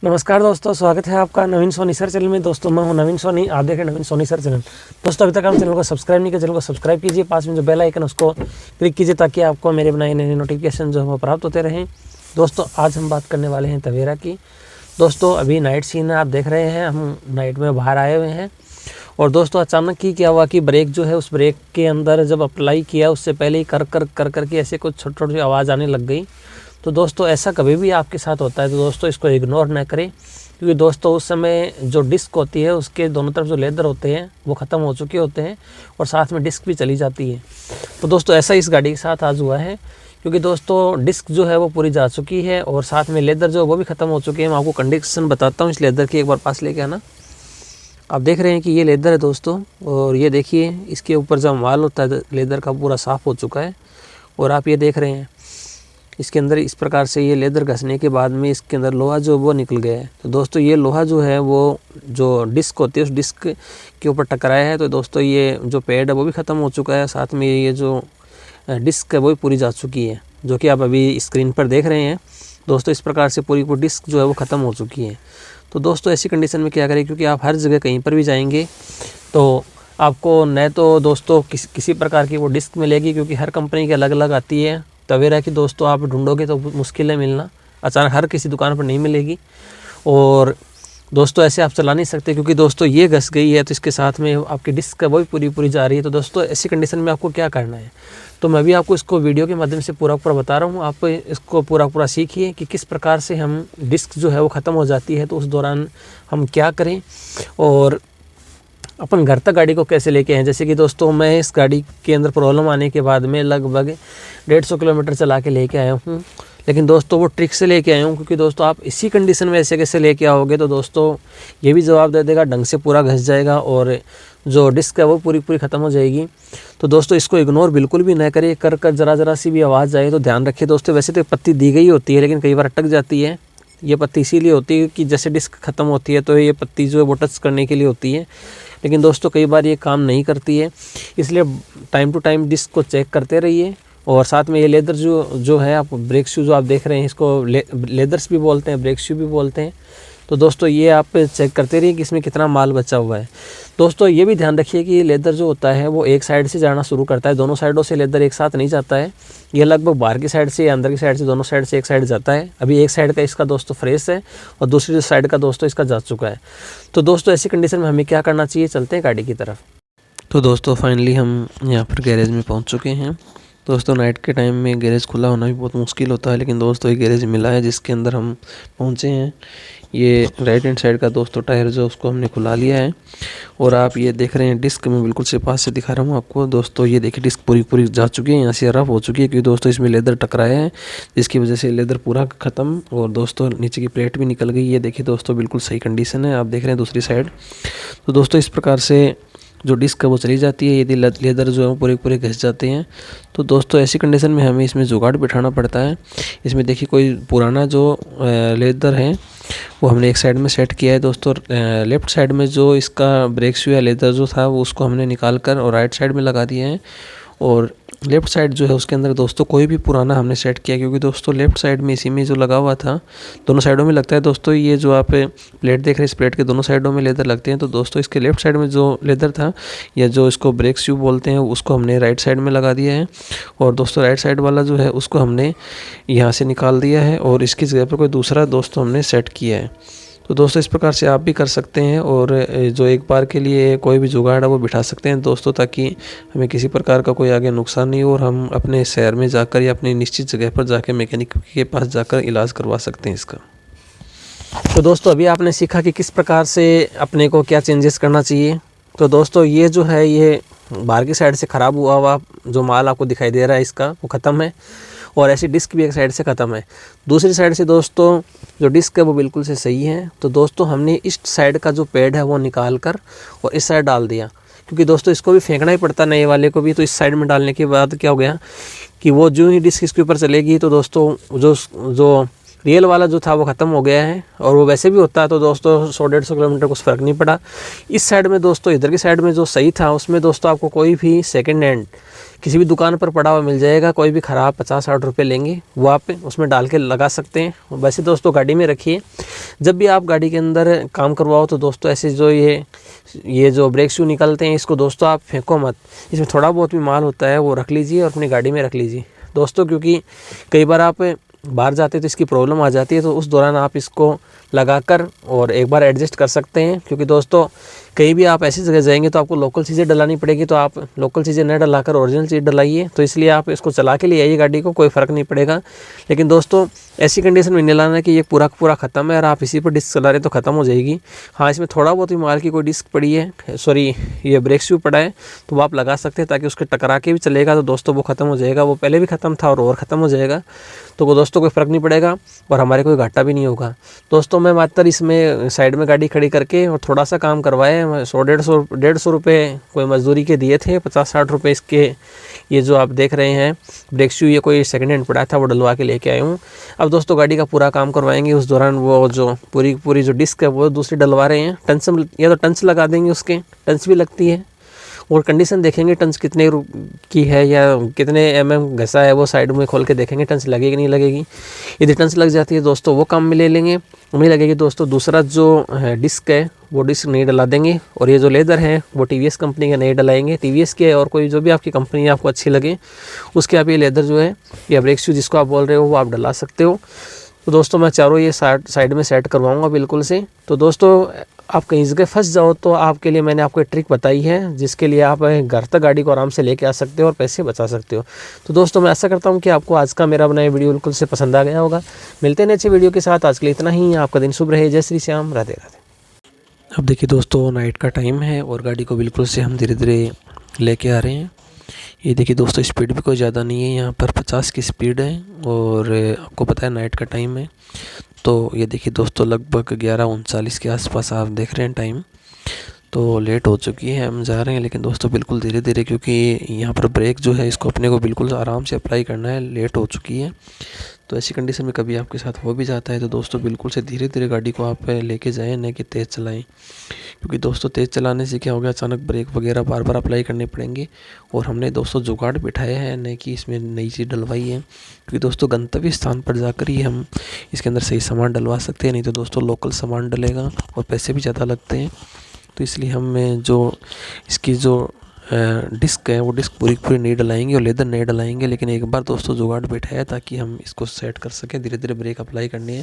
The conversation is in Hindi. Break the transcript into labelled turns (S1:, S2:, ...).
S1: नमस्कार दोस्तों, स्वागत है आपका नवीन सोनी सर चैनल में। दोस्तों मैं हूं नवीन सोनी, आप देख रहे हैं नवीन सोनी सर चैनल। दोस्तों अभी तक आप चैनल को सब्सक्राइब नहीं किया, चैनल को सब्सक्राइब कीजिए, पास में जो बेल आइकन उसको क्लिक कीजिए ताकि आपको मेरे बनाए नए नोटिफिकेशन जो है वो प्राप्त होते रहें। दोस्तों आज हम बात करने वाले हैं तवेरा की। दोस्तों अभी नाइट सीन है, आप देख रहे हैं, हम नाइट में बाहर आए हुए हैं। और दोस्तों अचानक ही क्या हुआ कि ब्रेक जो है, उस ब्रेक के अंदर जब अप्लाई किया उससे पहले ही कर के ऐसे कुछ छोटी छोटी आवाज़ आने लग गई। तो दोस्तों ऐसा कभी भी आपके साथ होता है तो दोस्तों इसको इग्नोर ना करें, क्योंकि दोस्तों उस समय जो डिस्क होती है उसके दोनों तरफ जो लेदर होते हैं वो ख़त्म हो चुके होते हैं और साथ में डिस्क भी चली जाती है। तो दोस्तों ऐसा इस गाड़ी के साथ आज हुआ है, क्योंकि दोस्तों डिस्क जो है वो पूरी जा चुकी है और साथ में लेदर जो है वो भी ख़त्म हो चुकी है। मैं आपको कंडीशन बताता हूँ इस लेदर की, एक बार पास लेके आना। आप देख रहे हैं कि ये लेदर है दोस्तों, और ये देखिए इसके ऊपर जो माल होता है लेदर का पूरा साफ़ हो चुका है। और आप ये देख रहे हैं इसके अंदर इस प्रकार से ये लेदर घसने के बाद में इसके अंदर लोहा जो वो निकल गया है। तो दोस्तों ये लोहा जो है वो जो डिस्क होती है उस डिस्क के ऊपर टकराया है। तो दोस्तों ये जो पैड है वो भी ख़त्म हो चुका है, साथ में ये जो डिस्क है वो भी पूरी जा चुकी है, जो कि आप अभी स्क्रीन पर देख रहे हैं। दोस्तों इस प्रकार से पूरी डिस्क जो है वो ख़त्म हो चुकी है। तो दोस्तों ऐसी कंडीशन में क्या करें, क्योंकि आप हर जगह कहीं पर भी जाएंगे तो आपको न तो दोस्तों किसी प्रकार की वो डिस्क मिलेगी, क्योंकि हर कंपनी की अलग अलग आती है। तवेरा की दोस्तों आप ढूंढोगे तो मुश्किल है मिलना, अचानक हर किसी दुकान पर नहीं मिलेगी। और दोस्तों ऐसे आप चला नहीं सकते, क्योंकि दोस्तों ये घस गई है तो इसके साथ में आपकी डिस्क है वो भी पूरी जा रही है। तो दोस्तों ऐसी कंडीशन में आपको क्या करना है, तो मैं भी आपको इसको वीडियो के माध्यम से पूरा बता रहा हूँ। आप इसको पूरा सीखिए कि किस प्रकार से हम डिस्क जो है वो ख़त्म हो जाती है तो उस दौरान हम क्या करें और अपन घर तक गाड़ी को कैसे लेके आएँ। जैसे कि दोस्तों मैं इस गाड़ी के अंदर प्रॉब्लम आने के बाद में लगभग 150 किलोमीटर चला के लेके आया हूँ, लेकिन दोस्तों वो ट्रिक से लेके आया हूँ, क्योंकि दोस्तों आप इसी कंडीशन में ऐसे कैसे लेके आओगे तो दोस्तों ये भी जवाब दे देगा, ढंग से पूरा घस जाएगा और जो डिस्क है वो पूरी ख़त्म हो जाएगी। तो दोस्तों इसको इग्नोर बिल्कुल भी ना करिए, कर ज़रा सी भी आवाज़ आए तो ध्यान रखिए। दोस्तों वैसे तो पत्ती दी गई होती है, लेकिन कई बार अटक जाती है। ये पत्ती इसीलिए होती है कि जैसे डिस्क ख़त्म होती है तो ये पत्ती जो है वो टच करने के लिए होती है, लेकिन दोस्तों कई बार ये काम नहीं करती है। इसलिए टाइम टू टाइम डिस्क को चेक करते रहिए। और साथ में ये लेदर जो है, आप ब्रेक शू जो आप देख रहे हैं इसको लेदर्स भी बोलते हैं, ब्रेक शू भी बोलते हैं। तो दोस्तों ये आप चेक करते रहिए कि इसमें कितना माल बचा हुआ है। दोस्तों ये भी ध्यान रखिए कि लेदर जो होता है वो एक साइड से जाना शुरू करता है, दोनों साइडों से लेदर एक साथ नहीं जाता है। ये लगभग बाहर की साइड से या अंदर की साइड से, दोनों साइड से एक साइड जाता है। अभी एक साइड का इसका दोस्तों फ्रेश है और दूसरी साइड का दोस्तों इसका जा चुका है। तो दोस्तों ऐसी कंडीशन में हमें क्या करना चाहिए, चलते हैं गाड़ी की तरफ। तो दोस्तों फाइनली हम यहाँ पर गैरेज में पहुँच चुके हैं। दोस्तों नाइट के टाइम में गैरेज खुला होना भी बहुत मुश्किल होता है, लेकिन दोस्तों ये गैरेज मिला है जिसके अंदर हम पहुँचे हैं। ये राइट हैंड साइड का दोस्तों टायर जो उसको हमने खुला लिया है। और आप ये देख रहे हैं डिस्क मैं बिल्कुल से पास से दिखा रहा हूँ आपको। दोस्तों ये देखिए डिस्क पूरी जा चुकी है, यहाँ से रफ हो चुकी है, क्योंकि दोस्तों इसमें लेदर टकराया है जिसकी वजह से लेदर पूरा ख़त्म। और दोस्तों नीचे की प्लेट भी निकल गई। ये देखिए दोस्तों बिल्कुल सही कंडीशन है, आप देख रहे हैं दूसरी साइड। तो दोस्तों इस प्रकार से जो डिस्क है वो चली जाती है यदि लेदर जो है पूरे घिस जाते हैं। तो दोस्तों ऐसी कंडीशन में हमें इसमें जुगाड़ बिठाना पड़ता है। इसमें देखिए कोई पुराना जो लेदर है वो हमने एक साइड में सेट किया है दोस्तों। लेफ़्ट साइड में जो इसका ब्रेक शू या लेदर जो था वो उसको हमने निकाल कर और राइट साइड में लगा दिए हैं। और लेफ़्ट साइड जो है उसके अंदर दोस्तों कोई भी पुराना हमने सेट किया, क्योंकि दोस्तों लेफ़्ट साइड में इसी में जो लगा हुआ था, दोनों साइडों में लगता है दोस्तों। ये जो आप प्लेट देख रहे हैं इस प्लेट के दोनों साइडों में लेदर लगते हैं। तो दोस्तों इसके लेफ़्ट साइड में जो लेदर था या जो इसको ब्रेक शू बोलते हैं उसको हमने राइट साइड में लगा दिया है। और दोस्तों राइट साइड वाला जो है उसको हमने यहाँ से निकाल दिया है और इसकी जगह पर कोई दूसरा दोस्तों हमने सेट किया है। तो दोस्तों इस प्रकार से आप भी कर सकते हैं और जो एक बार के लिए कोई भी जुगाड़ है वो बिठा सकते हैं दोस्तों, ताकि हमें किसी प्रकार का कोई आगे नुकसान नहीं हो और हम अपने शहर में जाकर या अपनी निश्चित जगह पर जाकर मैकेनिक के पास जाकर इलाज करवा सकते हैं इसका। तो दोस्तों अभी आपने सीखा कि किस प्रकार से अपने को क्या चेंजेस करना चाहिए। तो दोस्तों ये जो है ये बाहर की साइड से ख़राब हुआ जो माल आपको दिखाई दे रहा है इसका वो ख़त्म है, और ऐसी डिस्क भी एक साइड से ख़त्म है। दूसरी साइड से दोस्तों जो डिस्क है वो बिल्कुल से सही है। तो दोस्तों हमने इस साइड का जो पैड है वो निकाल कर और इस साइड डाल दिया, क्योंकि दोस्तों इसको भी फेंकना ही पड़ता नए वाले को भी। तो इस साइड में डालने के बाद क्या हो गया कि वो जो ही डिस्क इसके ऊपर चलेगी तो दोस्तों जो रियल वाला जो था वो ख़त्म हो गया है, और वो वैसे भी होता है तो दोस्तों 100-150 किलोमीटर कुछ फ़र्क नहीं पड़ा। इस साइड में दोस्तों, इधर की साइड में जो सही था उसमें दोस्तों आपको कोई भी सेकंड हैंड किसी भी दुकान पर पड़ा हुआ मिल जाएगा। कोई भी ख़राब 50-60 रुपये लेंगे, वो आप उसमें डाल के लगा सकते हैं। वैसे दोस्तों गाड़ी में रखिए, जब भी आप गाड़ी के अंदर काम करवाओ तो दोस्तों ऐसे जो ये जो ब्रेक शू निकलते हैं इसको दोस्तों आप फेंको मत। इसमें थोड़ा बहुत भी माल होता है वो रख लीजिए और अपनी गाड़ी में रख लीजिए दोस्तों, क्योंकि कई बार आप बाहर जाते तो इसकी प्रॉब्लम आ जाती है, तो उस दौरान आप इसको लगाकर और एक बार एडजस्ट कर सकते हैं। क्योंकि दोस्तों कहीं भी आप ऐसी जगह जाएंगे तो आपको लोकल चीज़ें डलानी पड़ेगी, तो आप लोकल चीज़ें न डलाकर ओरिजिनल चीज़ डलाइए। तो इसलिए आप इसको चला के ले आइए गाड़ी को, कोई फ़र्क नहीं पड़ेगा। लेकिन दोस्तों ऐसी कंडीशन में नहीं लाना कि ये पूरा पूरा ख़त्म है और आप इसी पर डिस्क चला रहे तो ख़त्म हो जाएगी। हाँ, इसमें थोड़ा बहुत ही माल की कोई डिस्क पड़ी है, सॉरी ये ब्रेक शू पड़ा है, तो वो आप लगा सकते हैं ताकि उसके टकरा के भी चलेगा तो दोस्तों वो ख़त्म हो जाएगा। वो पहले भी ख़त्म था और ख़त्म हो जाएगा, तो वो दोस्तों कोई फ़र्क नहीं पड़ेगा और हमारे कोई घाटा भी नहीं होगा। दोस्तों मैं मात्र इसमें साइड में गाड़ी खड़ी करके और थोड़ा सा काम करवाए, 100-150 रुपये कोई मजदूरी के दिए थे, 50-60 रुपये इसके ये जो आप देख रहे हैं ब्रेक शू, ये कोई सेकंड हैंड पड़ा था वो डलवा के लेके आया हूँ। अब दोस्तों गाड़ी का पूरा काम करवाएंगे, उस दौरान वो जो पूरी जो डिस्क है वो दूसरी डलवा रहे हैं। टंच या तो टंच लगा देंगे, उसके टंच भी लगती है, और कंडीशन देखेंगे टंच कितने की है या कितने mm घसा है, वो साइड में खोल के देखेंगे टंच लगेगी नहीं लगेगी। यदि टंच लग जाती है दोस्तों वो काम में ले लेंगे, नहीं लगेगी दोस्तों दूसरा जो है डिस्क है वो डिस्क नहीं डला देंगे। और ये जो लेदर है वो TVS कंपनी का नहीं डलाएंगे, TVS के और कोई जो भी आपकी कंपनी आपको अच्छी लगे उसके आप ये लेदर जो है या ब्रेक शू जिसको आप बोल रहे हो वो आप डला सकते हो। तो दोस्तों मैं चारों ये साइड में सेट करवाऊँगा बिल्कुल से। तो दोस्तों आप कहीं जगह फंस जाओ तो आपके लिए मैंने आपको एक ट्रिक बताई है, जिसके लिए आप घर तक गाड़ी को आराम से लेके आ सकते हो और पैसे बचा सकते हो। तो दोस्तों मैं आशा करता हूँ कि आपको आज का मेरा बनाया वीडियो बिल्कुल से पसंद आ गया होगा। मिलते हैं अच्छे वीडियो के साथ, आज के लिए इतना ही। आपका दिन शुभ रहे। जय श्री श्याम, राधे राधे। अब देखिए दोस्तों नाइट का टाइम है और गाड़ी को बिल्कुल से हम धीरे धीरे लेके आ रहे हैं। ये देखिए दोस्तों स्पीड भी कोई ज़्यादा नहीं है, यहाँ पर 50 की स्पीड है और आपको पता है नाइट का टाइम है। तो ये देखिए दोस्तों लगभग 11:39 के आसपास आप देख रहे हैं टाइम, तो लेट हो चुकी है, हम जा रहे हैं। लेकिन दोस्तों बिल्कुल धीरे धीरे, क्योंकि यहाँ पर ब्रेक जो है इसको अपने को बिल्कुल आराम से अप्लाई करना है, लेट हो चुकी है। तो ऐसी कंडीशन में कभी आपके साथ हो भी जाता है तो दोस्तों बिल्कुल से धीरे धीरे गाड़ी को आप लेके जाएं, न कि तेज़ चलाएं। क्योंकि दोस्तों तेज़ चलाने से क्या हो गया, अचानक ब्रेक वगैरह बार बार अप्लाई करने पड़ेंगे। और हमने दोस्तों जुगाड़ बिठाया है, न कि इसमें नई चीज़ डलवाई है। क्योंकि दोस्तों गंतव्य स्थान पर जाकर ही हम इसके अंदर सही सामान डलवा सकते हैं, नहीं तो दोस्तों लोकल सामान डलेगा और पैसे भी ज़्यादा लगते हैं। तो इसलिए हम जो इसकी जो डिस्क है वो डिस्क पूरी नहीं डलाएंगे और लेदर नहीं डलाएंगे। लेकिन एक बार दोस्तों जुगाड़ बैठाया ताकि हम इसको सेट कर सकें, धीरे धीरे ब्रेक अप्लाई करनी है।